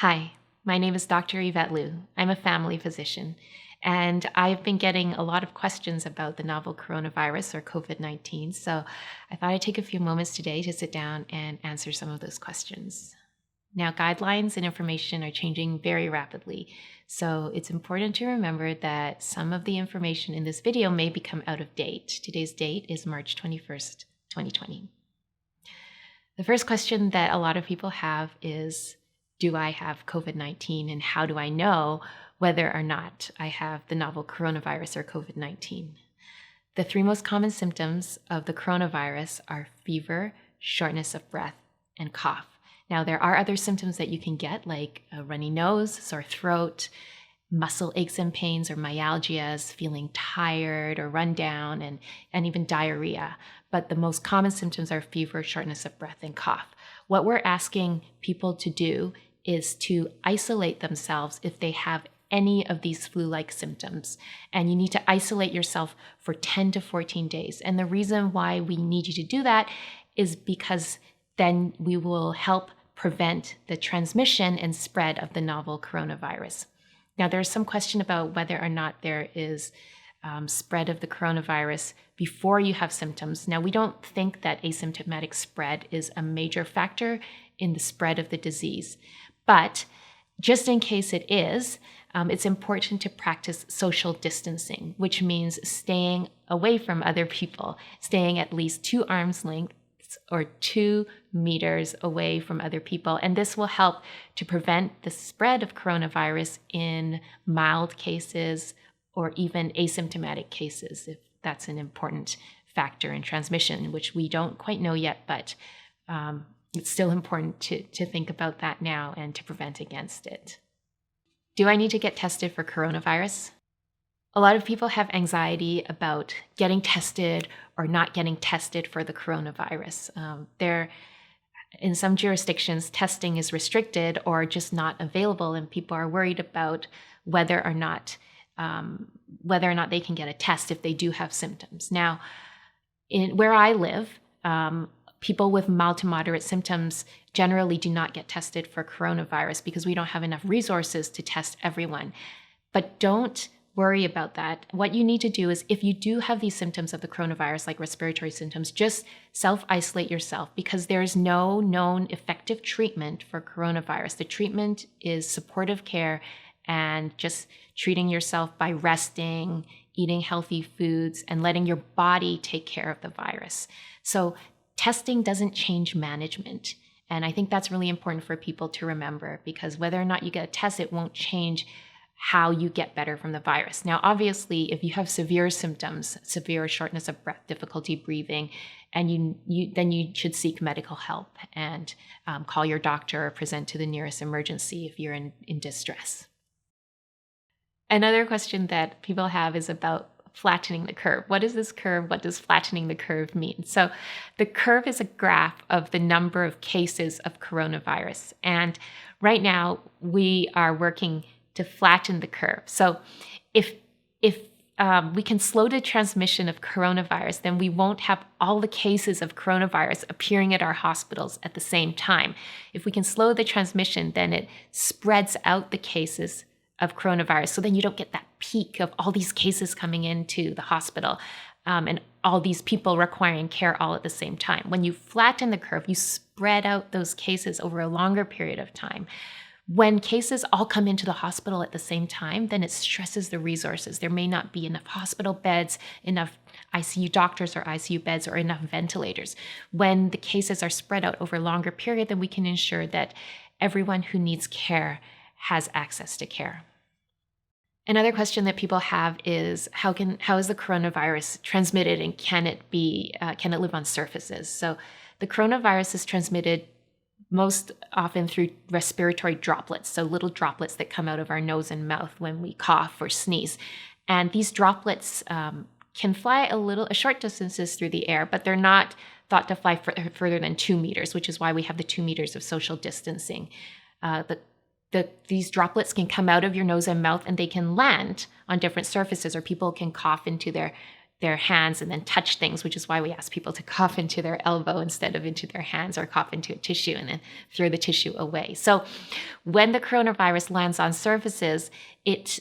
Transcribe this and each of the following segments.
Hi, my name is Dr. Yvette Lu. I'm a family physician, and I've been getting a lot of questions about the novel coronavirus or COVID-19, so I thought I'd take a few moments today to sit down and answer some of those questions. Now, guidelines and information are changing very rapidly, so it's important to remember that some of the information in this video may become out of date. Today's date is March 21st, 2020. The first question that a lot of people have is, do I have COVID-19 and how do I know whether or not I have the novel coronavirus or COVID-19? The three most common symptoms of the coronavirus are fever, shortness of breath, and cough. Now, there are other symptoms that you can get, like a runny nose, sore throat, muscle aches and pains or myalgias, feeling tired or run down, and even diarrhea. But the most common symptoms are fever, shortness of breath, and cough. What we're asking people to do is to isolate themselves if they have any of these flu-like symptoms. And you need to isolate yourself for 10 to 14 days. And the reason why we need you to do that is because then we will help prevent the transmission and spread of the novel coronavirus. Now, there's some question about whether or not there is spread of the coronavirus before you have symptoms. Now, we don't think that asymptomatic spread is a major factor in the spread of the disease. But just in case it is, it's important to practice social distancing, which means staying away from other people, staying at least 2 arms lengths or 2 meters away from other people. And this will help to prevent the spread of coronavirus in mild cases or even asymptomatic cases, if that's an important factor in transmission, which we don't quite know yet, but it's still important to think about that now and to prevent against it. Do I need to get tested for coronavirus? A lot of people have anxiety about getting tested or not getting tested for the coronavirus. In some jurisdictions, testing is restricted or just not available, and people are worried about whether or not they can get a test if they do have symptoms. Now, where I live, people with mild to moderate symptoms generally do not get tested for coronavirus because we don't have enough resources to test everyone. But don't worry about that. What you need to do is, if you do have these symptoms of the coronavirus, like respiratory symptoms, just self-isolate yourself because there's no known effective treatment for coronavirus. The treatment is supportive care and just treating yourself by resting, eating healthy foods, and letting your body take care of the virus. So testing doesn't change management. And I think that's really important for people to remember, because whether or not you get a test, it won't change how you get better from the virus. Now, obviously, if you have severe symptoms, severe shortness of breath, difficulty breathing, and then you should seek medical help and call your doctor or present to the nearest emergency if you're in distress. Another question that people have is about flattening the curve. What is this curve? What does flattening the curve mean? So the curve is a graph of the number of cases of coronavirus. And right now we are working to flatten the curve. So if we can slow the transmission of coronavirus, then we won't have all the cases of coronavirus appearing at our hospitals at the same time. If we can slow the transmission, then it spreads out the cases of coronavirus. So then you don't get that peak of all these cases coming into the hospital and all these people requiring care all at the same time. When you flatten the curve, you spread out those cases over a longer period of time. When cases all come into the hospital at the same time, then it stresses the resources. There may not be enough hospital beds, enough ICU doctors or ICU beds, or enough ventilators. When the cases are spread out over a longer period, then we can ensure that everyone who needs care has access to care. Another question that people have is how is the coronavirus transmitted, and can it live on surfaces? So the coronavirus is transmitted most often through respiratory droplets, so little droplets that come out of our nose and mouth when we cough or sneeze. And these droplets can fly a short distances through the air, but they're not thought to fly further than 2 meters, which is why we have the 2 meters of social distancing. These droplets can come out of your nose and mouth, and they can land on different surfaces, or people can cough into their their hands and then touch things, which is why we ask people to cough into their elbow instead of into their hands, or cough into a tissue and then throw the tissue away. So when the coronavirus lands on surfaces,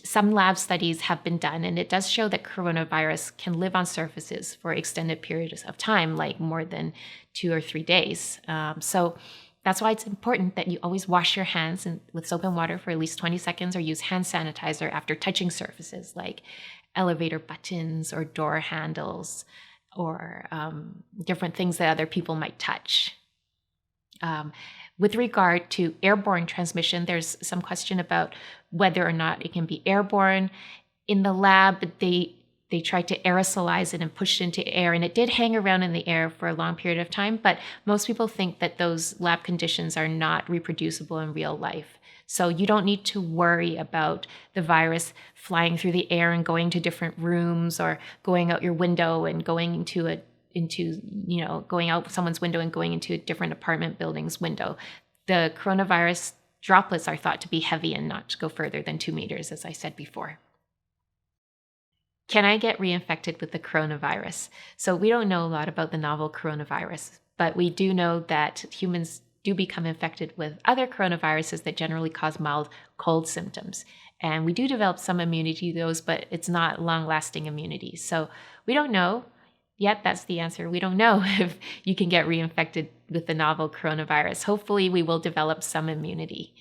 some lab studies have been done, and it does show that coronavirus can live on surfaces for extended periods of time, like more than 2 or 3 days. So that's why it's important that you always wash your hands with soap and water for at least 20 seconds, or use hand sanitizer after touching surfaces like elevator buttons or door handles, or different things that other people might touch. With regard to airborne transmission, there's some question about whether or not it can be airborne. In the lab, they tried to aerosolize it and push it into air, and it did hang around in the air for a long period of time, but most people think that those lab conditions are not reproducible in real life. So you don't need to worry about the virus flying through the air and going to different rooms, or going out your window and going going out someone's window and going into a different apartment building's window. The coronavirus droplets are thought to be heavy and not to go further than 2 meters, as I said before. Can I get reinfected with the coronavirus? So we don't know a lot about the novel coronavirus, but we do know that humans do become infected with other coronaviruses that generally cause mild cold symptoms. And we do develop some immunity to those, but it's not long-lasting immunity. So we don't know yet. That's the answer. We don't know if you can get reinfected with the novel coronavirus. Hopefully, we will develop some immunity.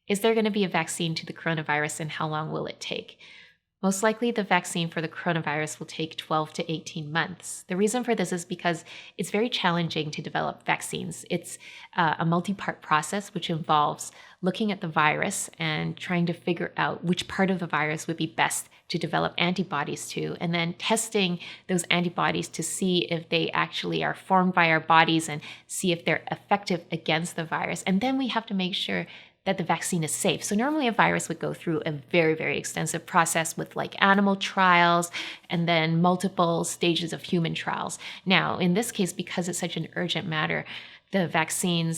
Is there going to be a vaccine to the coronavirus, and how long will it take? Most likely, the vaccine for the coronavirus will take 12 to 18 months. The reason for this is because it's very challenging to develop vaccines. It's a multi-part process, which involves looking at the virus and trying to figure out which part of the virus would be best to develop antibodies to, and then testing those antibodies to see if they actually are formed by our bodies and see if they're effective against the virus. And then we have to make sure that the vaccine is safe. So normally a virus would go through a very, very extensive process with like animal trials and then multiple stages of human trials. Now, in this case, because it's such an urgent matter, the vaccine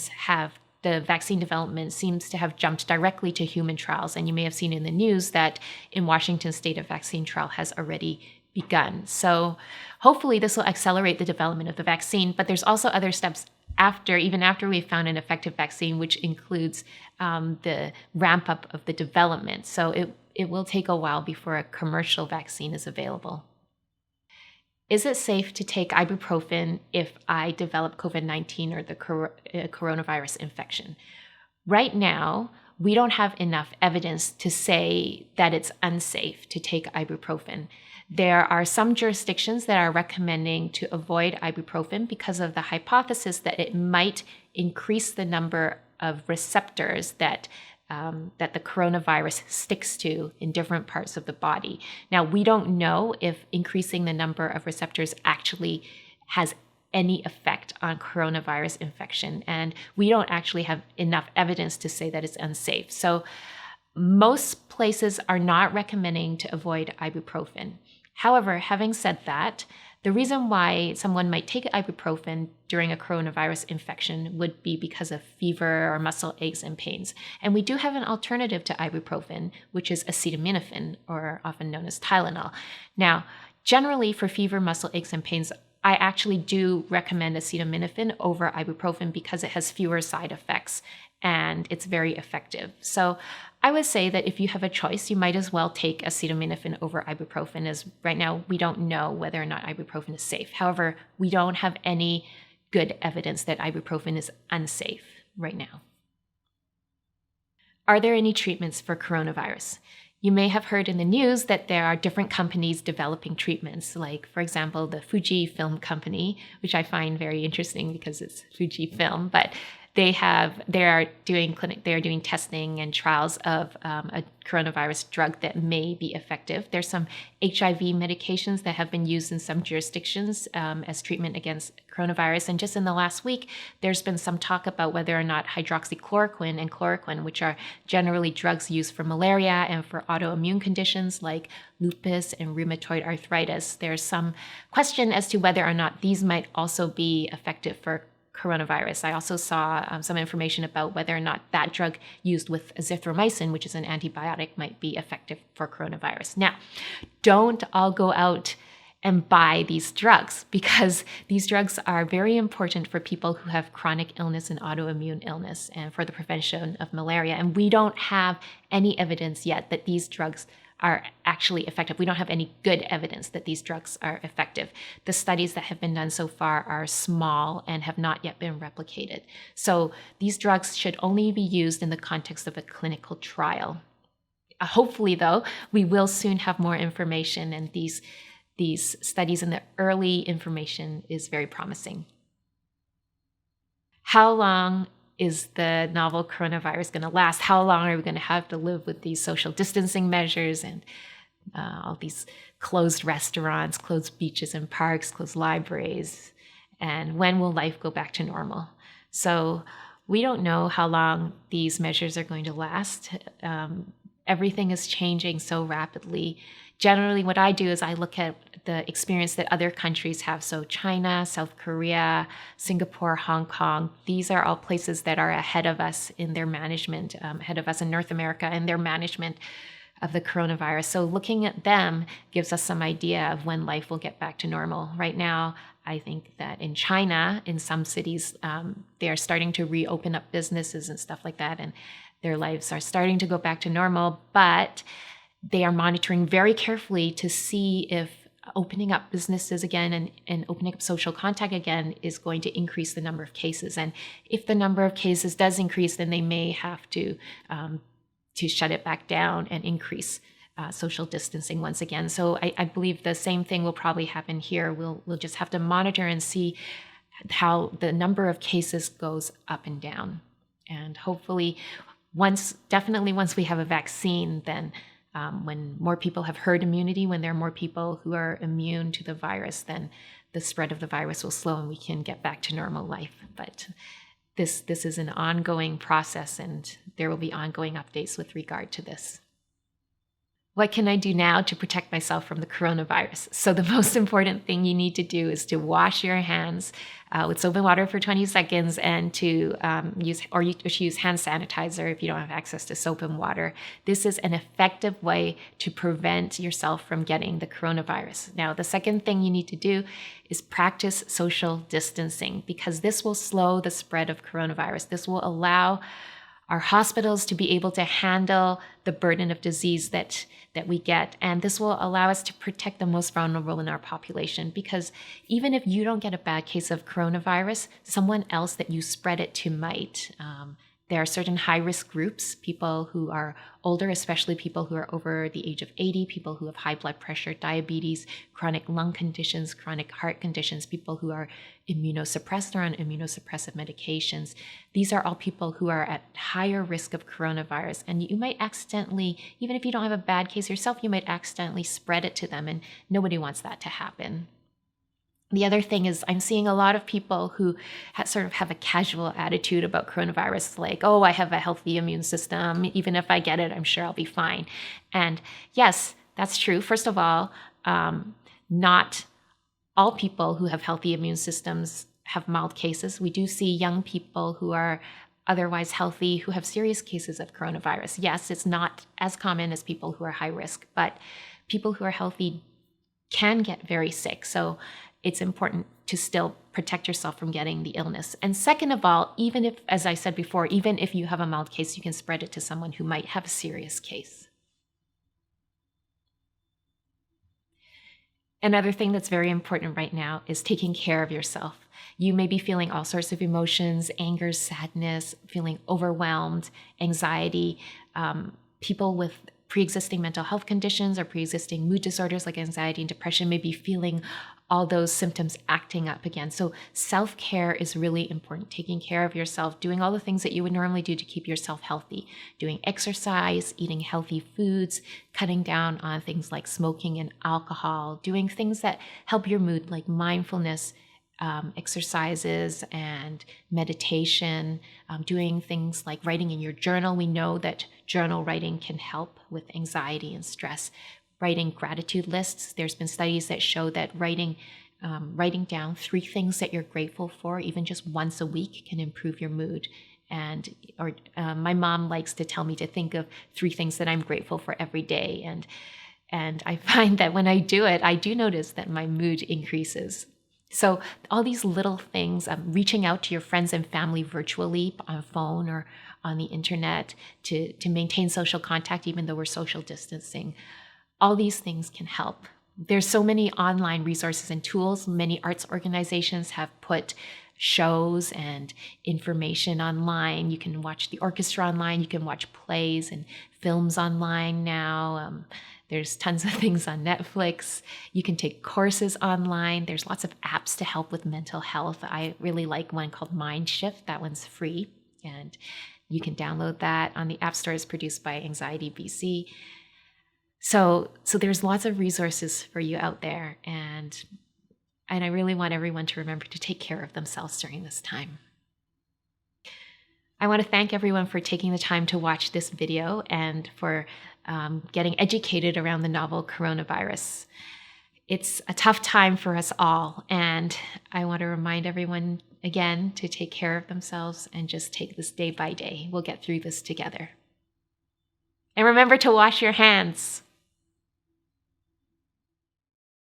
development seems to have jumped directly to human trials. And you may have seen in the news that in Washington state, a vaccine trial has already begun. So hopefully this will accelerate the development of the vaccine, but there's also other steps even after we've found an effective vaccine, which includes the ramp up of the development. So it will take a while before a commercial vaccine is available. Is it safe to take ibuprofen if I develop COVID-19 or the coronavirus infection? Right now, we don't have enough evidence to say that it's unsafe to take ibuprofen. There are some jurisdictions that are recommending to avoid ibuprofen because of the hypothesis that it might increase the number of receptors that the coronavirus sticks to in different parts of the body. Now, we don't know if increasing the number of receptors actually has any effect on coronavirus infection, and we don't actually have enough evidence to say that it's unsafe. So most places are not recommending to avoid ibuprofen. However, having said that, the reason why someone might take ibuprofen during a coronavirus infection would be because of fever or muscle aches and pains. And we do have an alternative to ibuprofen, which is acetaminophen, or often known as Tylenol. Now, generally for fever, muscle aches, and pains, I actually do recommend acetaminophen over ibuprofen because it has fewer side effects and it's very effective. So I would say that if you have a choice, you might as well take acetaminophen over ibuprofen, as right now we don't know whether or not ibuprofen is safe. However, we don't have any good evidence that ibuprofen is unsafe right now. Are there any treatments for coronavirus? You may have heard in the news that there are different companies developing treatments, like, for example, the Fujifilm company, which I find very interesting because it's Fujifilm, but they are doing testing and trials of a coronavirus drug that may be effective. There's some HIV medications that have been used in some jurisdictions as treatment against coronavirus. And just in the last week, there's been some talk about whether or not hydroxychloroquine and chloroquine, which are generally drugs used for malaria and for autoimmune conditions like lupus and rheumatoid arthritis, there's some question as to whether or not these might also be effective for coronavirus. I also saw some information about whether or not that drug used with azithromycin, which is an antibiotic, might be effective for coronavirus. Now, don't all go out and buy these drugs, because these drugs are very important for people who have chronic illness and autoimmune illness and for the prevention of malaria. And we don't have any evidence yet that these drugs are actually effective. We don't have any good evidence that these drugs are effective. The studies that have been done so far are small and have not yet been replicated. So these drugs should only be used in the context of a clinical trial. Hopefully, though, we will soon have more information, and these studies and the early information is very promising. How long is the novel coronavirus going to last? How long are we going to have to live with these social distancing measures and all these closed restaurants, closed beaches and parks, closed libraries? And when will life go back to normal? So we don't know how long these measures are going to last. Everything is changing so rapidly. Generally, what I do is I look at the experience that other countries have. So China, South Korea, Singapore, Hong Kong, these are all places that are ahead of us in their management, ahead of us in North America in their management of the coronavirus. So looking at them gives us some idea of when life will get back to normal. Right now, I think that in China, in some cities, they are starting to reopen up businesses and stuff like that, and their lives are starting to go back to normal, but they are monitoring very carefully to see if opening up businesses again and opening up social contact again is going to increase the number of cases. And if the number of cases does increase, then they may have to shut it back down and increase social distancing once again. So I believe the same thing will probably happen here. We'll just have to monitor and see how the number of cases goes up and down. And hopefully, once we have a vaccine, then when more people have herd immunity, when there are more people who are immune to the virus, then the spread of the virus will slow and we can get back to normal life. But this is an ongoing process, and there will be ongoing updates with regard to this. What can I do now to protect myself from the coronavirus? So the most important thing you need to do is to wash your hands with soap and water for 20 seconds, and to use hand sanitizer if you don't have access to soap and water. This is an effective way to prevent yourself from getting the coronavirus. Now, the second thing you need to do is practice social distancing, because this will slow the spread of coronavirus. This will allow our hospitals to be able to handle the burden of disease that we get. And this will allow us to protect the most vulnerable in our population, because even if you don't get a bad case of coronavirus, someone else that you spread it to might. There are certain high-risk groups, people who are older, especially people who are over the age of 80, people who have high blood pressure, diabetes, chronic lung conditions, chronic heart conditions, people who are immunosuppressed or on immunosuppressive medications. These are all people who are at higher risk of coronavirus. And you might accidentally, even if you don't have a bad case yourself, you might accidentally spread it to them, and nobody wants that to happen. The other thing is I'm seeing a lot of people who sort of have a casual attitude about coronavirus, like, oh, I have a healthy immune system. Even if I get it, I'm sure I'll be fine. And yes, that's true. First of all, not all people who have healthy immune systems have mild cases. We do see young people who are otherwise healthy who have serious cases of coronavirus. Yes, it's not as common as people who are high risk, but people who are healthy can get very sick. So it's important to still protect yourself from getting the illness. And second of all, even if, as I said before, even if you have a mild case, you can spread it to someone who might have a serious case. Another thing that's very important right now is taking care of yourself. You may be feeling all sorts of emotions, anger, sadness, feeling overwhelmed, anxiety. People with pre-existing mental health conditions or pre-existing mood disorders like anxiety and depression may be feeling all those symptoms acting up again. So self-care is really important. Taking care of yourself, doing all the things that you would normally do to keep yourself healthy, doing exercise, eating healthy foods, cutting down on things like smoking and alcohol, doing things that help your mood like mindfulness, exercises and meditation, doing things like writing in your journal. We know that journal writing can help with anxiety and stress. Writing gratitude lists. There's been studies that show that writing down 3 things that you're grateful for, even just once a week, can improve your mood. And my mom likes to tell me to think of 3 things that I'm grateful for every day. And And I find that when I do it, I do notice that my mood increases. So all these little things, reaching out to your friends and family virtually on phone or on the internet to maintain social contact, even though we're social distancing, all these things can help. There's so many online resources and tools. Many arts organizations have put shows and information online. You can watch the orchestra online. You can watch plays and films online now. There's tons of things on Netflix. You can take courses online. There's lots of apps to help with mental health. I really like one called Mind Shift. That one's free, and you can download that on the App Store. It's produced by Anxiety BC. So there's lots of resources for you out there, and I really want everyone to remember to take care of themselves during this time. I want to thank everyone for taking the time to watch this video and for getting educated around the novel coronavirus. It's a tough time for us all, and I want to remind everyone again to take care of themselves and just take this day by day. We'll get through this together. And remember to wash your hands.